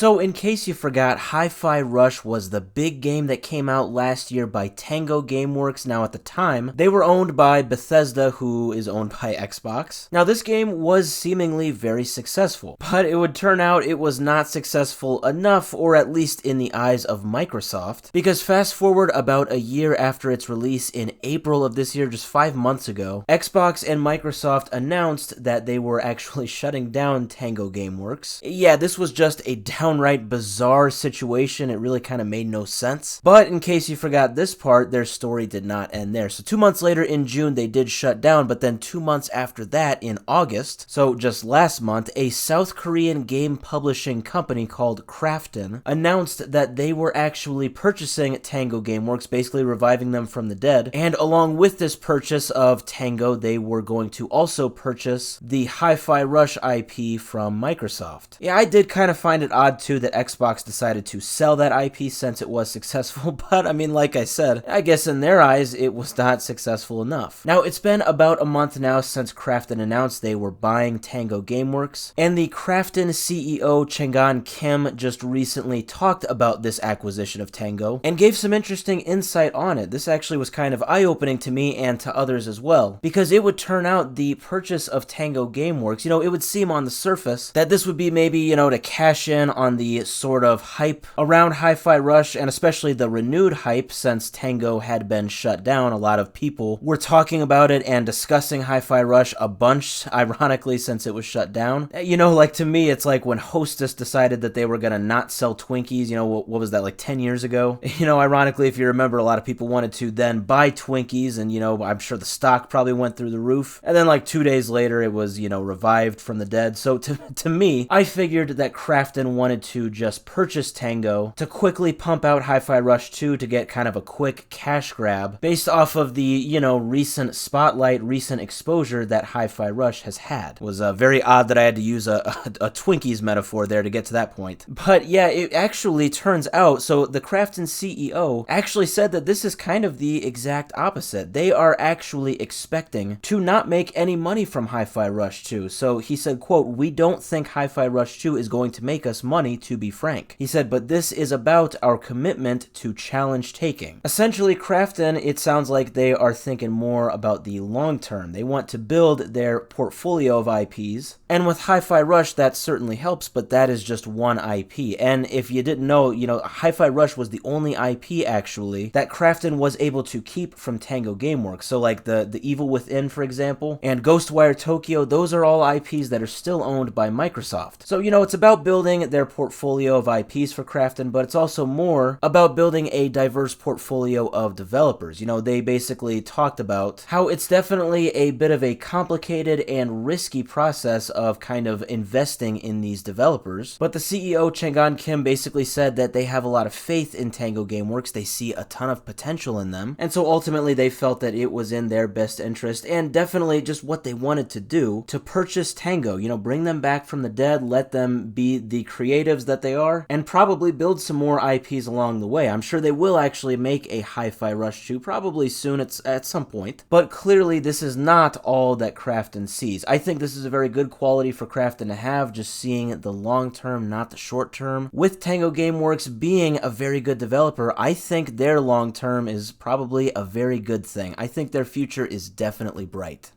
So in case you forgot, Hi-Fi Rush was the big game that came out last year by Tango Gameworks. Now at the time, they were owned by Bethesda, who is owned by Xbox. Now this game was seemingly very successful, but it would turn out it was not successful enough, or at least in the eyes of Microsoft, because fast forward about a year after its release in April of this year, just 5 months ago, Xbox and Microsoft announced that they were actually shutting down Tango Gameworks. Yeah, this was just a downright bizarre situation. It really kind of made no sense. But in case you forgot this part, their story did not end there. So 2 months later in June, they did shut down, but then 2 months after that in August, so just last month, a South Korean game publishing company called Krafton announced that they were actually purchasing Tango Gameworks, basically reviving them from the dead. And along with this purchase of Tango, they were going to also purchase the Hi-Fi Rush IP from Microsoft. Yeah, I did kind of find it odd too that Xbox decided to sell that IP since it was successful, but I mean, like I said, I guess in their eyes, it was not successful enough. Now, it's been about a month now since Krafton announced they were buying Tango Gameworks, and the Krafton CEO Changhan Kim just recently talked about this acquisition of Tango and gave some interesting insight on it. This actually was kind of eye-opening to me and to others as well, because it would turn out the purchase of Tango Gameworks, it would seem on the surface that this would be maybe, to cash in on the sort of hype around Hi-Fi Rush, and especially the renewed hype since Tango had been shut down. A lot of people were talking about it and discussing Hi-Fi Rush a bunch, ironically, since it was shut down. Like to me, it's like when Hostess decided that they were going to not sell Twinkies, what was that, like 10 years ago? Ironically, if you remember, a lot of people wanted to then buy Twinkies, and, I'm sure the stock probably went through the roof. And then like 2 days later, it was, revived from the dead. So to me, I figured that Krafton wanted to just purchase Tango to quickly pump out Hi-Fi Rush 2 to get kind of a quick cash grab based off of the, recent spotlight, recent exposure that Hi-Fi Rush has had. It was very odd that I had to use a Twinkies metaphor there to get to that point. But yeah, it actually turns out, so the Krafton CEO actually said that this is kind of the exact opposite. They are actually expecting to not make any money from Hi-Fi Rush 2. So he said, quote, "We don't think Hi-Fi Rush 2 is going to make us money, to be frank." He said, "But this is about our commitment to challenge taking." Essentially, Krafton, it sounds like they are thinking more about the long term. They want to build their portfolio of IPs, and with Hi-Fi Rush, that certainly helps, but that is just one IP. And if you didn't know, Hi-Fi Rush was the only IP, actually, that Krafton was able to keep from Tango Gameworks. So like the Evil Within, for example, and Ghostwire Tokyo, those are all IPs that are still owned by Microsoft. So, it's about building their portfolio of IPs for Krafton, but it's also more about building a diverse portfolio of developers. They basically talked about how it's definitely a bit of a complicated and risky process of kind of investing in these developers, but the CEO Changhan Kim basically said that they have a lot of faith in Tango Gameworks. They see a ton of potential in them, and so ultimately they felt that it was in their best interest, and definitely just what they wanted to do, to purchase Tango, bring them back from the dead, let them be the creatives that they are, and probably build some more IPs along the way. I'm sure they will actually make a Hi-Fi Rush 2, probably soon at some point, but clearly this is not all that Krafton sees. I think this is a very good quality for Krafton to have, just seeing the long term, not the short term. With Tango Gameworks being a very good developer, I think their long term is probably a very good thing. I think their future is definitely bright.